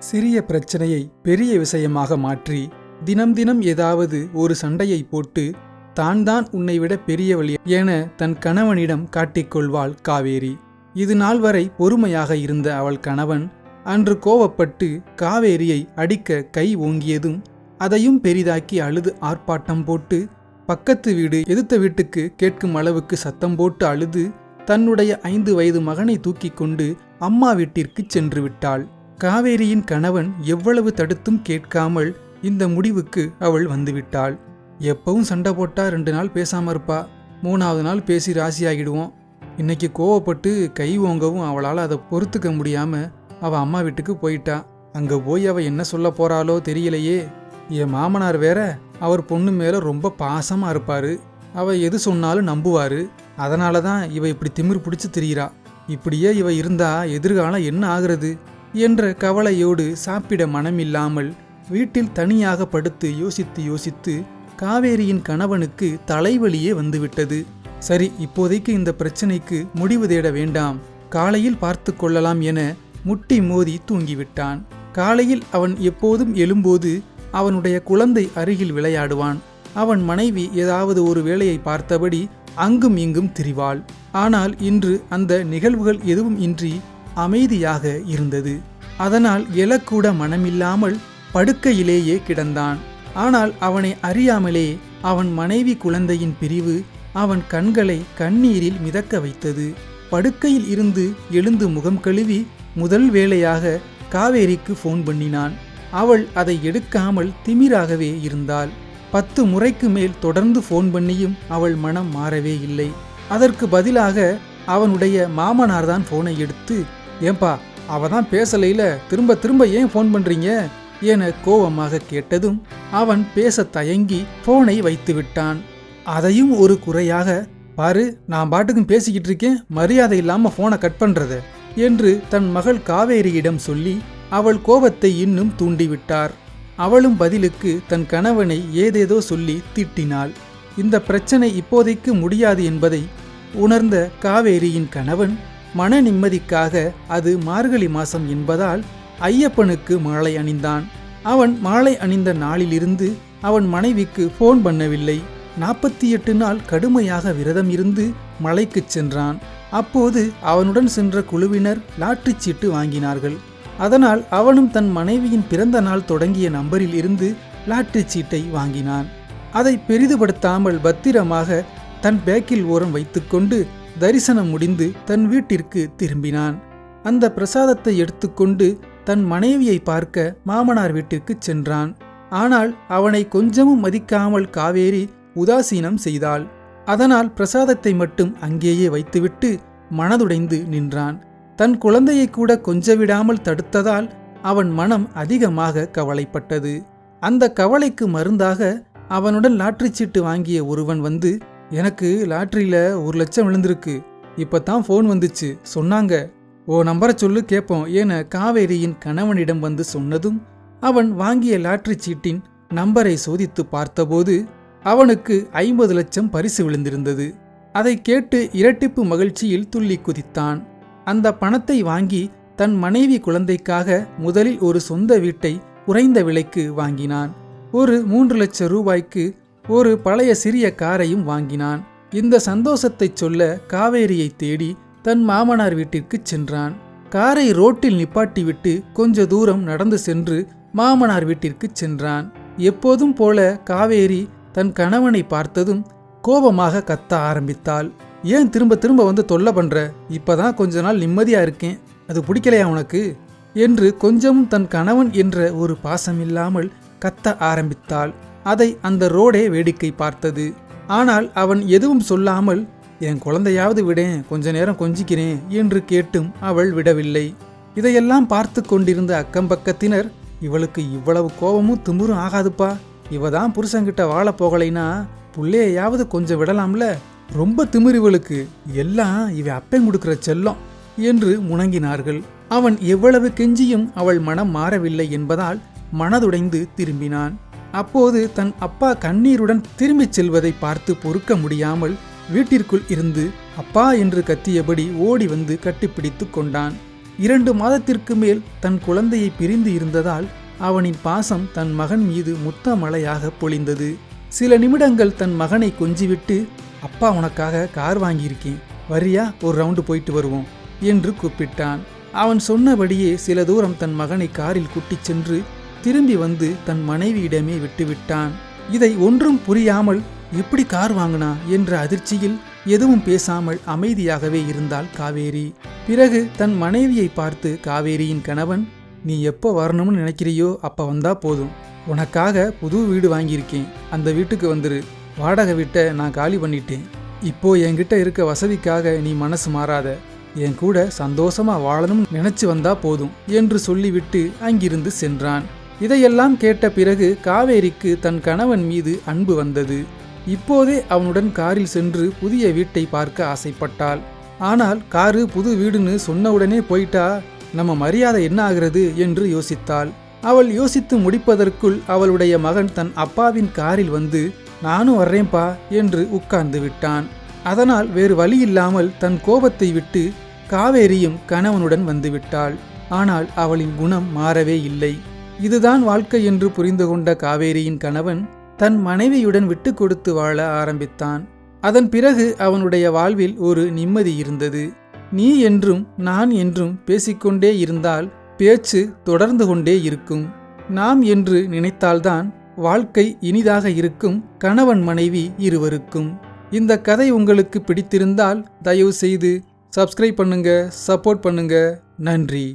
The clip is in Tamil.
சிறிய பிரச்சனையை பெரிய விஷயமாக மாற்றி தினம் தினம் ஏதாவது ஒரு சண்டையை போட்டு தான் உன்னை விட பெரியவள் என தன் கணவனிடம் காட்டிக்கொள்வாள் காவேரி. இது நாள் வரை பொறுமையாக இருந்த அவள் கணவன் அன்று கோவப்பட்டு காவேரியை அடிக்க கை ஓங்கியதும் அதையும் பெரிதாக்கி அழுது ஆர்ப்பாட்டம் போட்டு பக்கத்து வீடு எதிர்த்த வீட்டுக்கு கேட்கும் அளவுக்கு சத்தம் போட்டு அழுது தன்னுடைய 5 வயது மகனை தூக்கி கொண்டு அம்மா வீட்டிற்கு சென்று விட்டாள். காவேரியின் கணவன் எவ்வளவு தடுத்தும் கேட்காமல் இந்த முடிவுக்கு அவள் வந்துவிட்டாள். எப்பவும் சண்டை போட்டா 2 நாள் பேசாம இருப்பா, 3வது நாள் பேசி ராசியாகிடுவோம். இன்னைக்கு கோவப்பட்டு கை ஓங்கவும் அவளால் அதை பொறுத்துக்க முடியாம அவ அம்மா வீட்டுக்கு போயிட்டா. அங்க போய் அவ என்ன சொல்ல போறாளோ தெரியலையே. என் மாமனார் வேற அவர் பொண்ணு மேல ரொம்ப பாசமா இருப்பாரு, அவ எது சொன்னாலும் நம்புவாரு. அதனால தான் இவ இப்படி திமிர் பிடிச்சு திரியிறா. இப்படியே இவ இருந்தா எதிர்காலம் என்ன ஆகிறது என்ற கவலையோடு சாப்பிட மனமில்லாமல் வீட்டில் தனியாக படுத்து யோசித்து யோசித்து காவேரியின் கணவனுக்கு தலைவலியே வந்துவிட்டது. சரி, இப்போதைக்கு இந்த பிரச்சனைக்கு முடிவு தேட வேண்டாம், காலையில் பார்த்து கொள்ளலாம் என முட்டி மோதி தூங்கிவிட்டான். காலையில் அவன் எப்போதும் எழும்போது அவனுடைய குழந்தை அருகில் விளையாடுவான். அவன் மனைவி ஏதாவது ஒரு வேலையை பார்த்தபடி அங்கும் இங்கும் திரிவாள். ஆனால் இன்று அந்த நிகழ்வுகள் எதுவும் இன்றி அமைதியாக இருந்தது. அதனால் எழக்கூட மனமில்லாமல் படுக்கையிலேயே கிடந்தான். ஆனால் அவனை அறியாமலே அவன் மனைவி குழந்தையின் பிரிவு அவன் கண்களை கண்ணீரில் மிதக்க வைத்தது. படுக்கையில் இருந்து எழுந்து முகம் கழுவி முதல் வேளையாக காவேரிக்கு ஃபோன் பண்ணினான். அவள் அதை எடுக்காமல் திமிராகவே இருந்தாள். 10 முறைக்கு மேல் தொடர்ந்து ஃபோன் பண்ணியும் அவள் மனம் மாறவே இல்லை. அதற்கு பதிலாக அவனுடைய மாமனார் தான் ஃபோனை எடுத்து, ஏன்பா அவ தான் பேசலையில திரும்ப திரும்ப ஏன் ஃபோன் பண்றீங்க என கோபமாக கேட்டதும் அவன் பேச தயங்கி ஃபோனை வைத்து விட்டான். அதையும் ஒரு குறையாக, பாரு நான் பாட்டுக்கும் பேசிக்கிட்டு இருக்கேன், மரியாதை இல்லாம ஃபோனை கட் பண்றத என்று தன் மகள் காவேரியிடம் சொல்லி அவள் கோபத்தை இன்னும் தூண்டிவிட்டார். அவளும் பதிலுக்கு தன் கணவனை ஏதேதோ சொல்லி திட்டினாள். இந்த பிரச்சனை இப்போதைக்கு முடியாது என்பதை உணர்ந்த காவேரியின் கணவன் மன நிம்மதிக்காக அது மார்கழி மாசம் என்பதால் ஐயப்பனுக்கு மாலை அணிந்தான். அவன் மாலை அணிந்த நாளிலிருந்து அவன் மனைவிக்கு ஃபோன் பண்ணவில்லை. 48 நாள் கடுமையாக விரதம் இருந்து மலைக்கு சென்றான். அப்போது அவனுடன் சென்ற குழுவினர் லாட்டரி சீட்டு வாங்கினார்கள். அதனால் அவனும் தன் மனைவியின் பிறந்த நாள் தொடங்கிய நம்பரில் இருந்து லாட்டரி சீட்டை வாங்கினான். அதை பெரிதுபடுத்தாமல் பத்திரமாக தன் பேக்கில் ஓரம் வைத்துக்கொண்டு தரிசனம் முடிந்து தன் வீட்டிற்கு திரும்பினான். அந்த பிரசாதத்தை எடுத்துக்கொண்டு தன் மனைவியை பார்க்க மாமனார் வீட்டிற்கு சென்றான். ஆனால் அவனை கொஞ்சமும் மதிக்காமல் காவேரி உதாசீனம் செய்தாள். அதனால் பிரசாதத்தை மட்டும் அங்கேயே வைத்துவிட்டு மனதுடைந்து நின்றான். தன் குழந்தையை கூட கொஞ்ச விடாமல் தடுத்ததால் அவன் மனம் அதிகமாக கவலைப்பட்டது. அந்த கவலைக்கு மருந்தாக அவனுடன் லாட்டரி சீட்டு வாங்கிய ஒருவன் வந்து, எனக்கு லாட்டரியில 1 லட்சம் விழுந்திருக்கு, இப்பதான் ஃபோன் வந்துச்சு, சொன்னாங்க, ஓ நம்பரை சொல்லு கேட்போம் என காவேரியின் கணவனிடம் வந்து சொன்னதும் அவன் வாங்கிய லாட்டரி சீட்டின் நம்பரை சோதித்து பார்த்தபோது அவனுக்கு 50 லட்சம் பரிசு விழுந்திருந்தது. அதை கேட்டு இரட்டிப்பு மகிழ்ச்சியில் துள்ளி குதித்தான். அந்த பணத்தை வாங்கி தன் மனைவி குழந்தைக்காக முதலில் ஒரு சொந்த வீட்டை குறைந்த விலைக்கு வாங்கினான். ஒரு 3 லட்சம் ரூபாய்க்கு ஒரு பழைய சிறிய காரையும் வாங்கினான். இந்த சந்தோஷத்தை சொல்ல காவேரியை தேடி தன் மாமனார் வீட்டிற்கு சென்றான். காரை ரோட்டில் நிப்பாட்டிவிட்டு கொஞ்ச தூரம் நடந்து சென்று மாமனார் வீட்டிற்கு சென்றான். எப்போதும் போல காவேரி தன் கணவனை பார்த்ததும் கோபமாக கத்த ஆரம்பித்தாள். ஏன் திரும்ப திரும்ப வந்து தொல்லை பண்ற? இப்பதான் கொஞ்ச நாள் நிம்மதியா இருக்கேன், அது பிடிக்கலையா உனக்கு என்று கொஞ்சமும் தன் கணவன் என்ற ஒரு பாசமில்லாமல் கத்த ஆரம்பித்தாள். அதை அந்த ரோடே வேடிக்கை பார்த்தது. ஆனால் அவன் எதுவும் சொல்லாமல், என் குழந்தையாவது விடேன், கொஞ்ச நேரம் கொஞ்சிக்கிறேன் என்று கேட்டும் அவள் விடவில்லை. இதையெல்லாம் பார்த்து கொண்டிருந்த அக்கம்பக்கத்தினர், இவளுக்கு இவ்வளவு கோபமும் திமிரும் ஆகாதுப்பா, இவதான் புருஷங்கிட்ட வாழ போகலைனா புள்ளையாவது கொஞ்சம் விடலாம்ல, ரொம்ப திமிரு இவளுக்கு, எல்லாம் இவ அப்பன் கொடுக்கிற செல்லம் என்று முணங்கினார்கள். அவன் எவ்வளவு கெஞ்சியும் அவள் மனம் மாறவில்லை என்பதால் மனதுடைந்து திரும்பினான். அப்போது தன் அப்பா கண்ணீருடன் திரும்பிச் செல்வதை பார்த்து பொறுக்க முடியாமல் வீட்டிற்குள் இருந்து அப்பா என்று கத்தியபடி ஓடி வந்து கட்டிப்பிடித்து கொண்டான். 2 மாதத்திற்கு மேல் தன் குழந்தையை பிரிந்து இருந்ததால் அவனின் பாசம் தன் மகன் மீது முத்த மழையாக பொழிந்தது. சில நிமிடங்கள் தன் மகனை கொஞ்சிவிட்டு, அப்பா உனக்காக கார் வாங்கியிருக்கேன், வரியா ஒரு ரவுண்டு போயிட்டு வருவோம் என்று கூப்பிட்டான். அவன் சொன்னபடியே சில தூரம் தன் மகனை காரில் கூட்டிச் சென்று திரும்பி வந்து தன் மனைவியிடமே விட்டுவிட்டான். இதை ஒன்றும் புரியாமல் எப்படி கார் வாங்கினா என்ற அதிர்ச்சியில் எதுவும் பேசாமல் அமைதியாகவே இருந்தாள் காவேரி. பிறகு தன் மனைவியை பார்த்து காவேரியின் கணவன், நீ எப்போ வரணும்னு நினைக்கிறியோ அப்போ வந்தா போதும், உனக்காக புது வீடு வாங்கியிருக்கேன், அந்த வீட்டுக்கு வந்துரு, வாடகை வீட்டை நான் காலி பண்ணிட்டேன், இப்போ என்கிட்ட இருக்க வசதிக்காக நீ மனசு மாறாத, என் கூட சந்தோஷமா வாழணும்னு நினைச்சு வந்தா போதும் என்று சொல்லிவிட்டு அங்கிருந்து சென்றான். இதையெல்லாம் கேட்ட பிறகு காவேரிக்கு தன் கணவன் மீது அன்பு வந்தது. இப்போதே அவனுடன் காரில் சென்று புதிய வீட்டை பார்க்க ஆசைப்பட்டாள். ஆனால் காரு புது வீடுன்னு சொன்னவுடனே போயிட்டா நம்ம மரியாதை என்ன ஆகிறது என்று யோசித்தாள். அவள் யோசித்து முடிப்பதற்குள் அவளுடைய மகன் தன் அப்பாவின் காரில் வந்து, நானும் வர்றேன்பா என்று உட்கார்ந்து விட்டான். அதனால் வேறு வழியில்லாமல் தன் கோபத்தை விட்டு காவேரியும் கணவனுடன் வந்துவிட்டாள். ஆனால் அவளின் குணம் மாறவே இல்லை. இதுதான் வாழ்க்கை என்று புரிந்து கொண்ட காவேரியின் கணவன் தன் மனைவியுடன் விட்டு கொடுத்து வாழ ஆரம்பித்தான். அதன் பிறகு அவனுடைய வாழ்வில் ஒரு நிம்மதி இருந்தது. நீ என்றும் நான் என்றும் பேசிக்கொண்டே இருந்தால் பேச்சு தொடர்ந்து கொண்டே இருக்கும். நாம் என்று நினைத்தால்தான் வாழ்க்கை இனிதாக இருக்கும், கணவன் மனைவி இருவருக்கும். இந்த கதை உங்களுக்கு பிடித்திருந்தால் தயவு செய்து சப்ஸ்கிரைப் பண்ணுங்க, சப்போர்ட் பண்ணுங்க. நன்றி.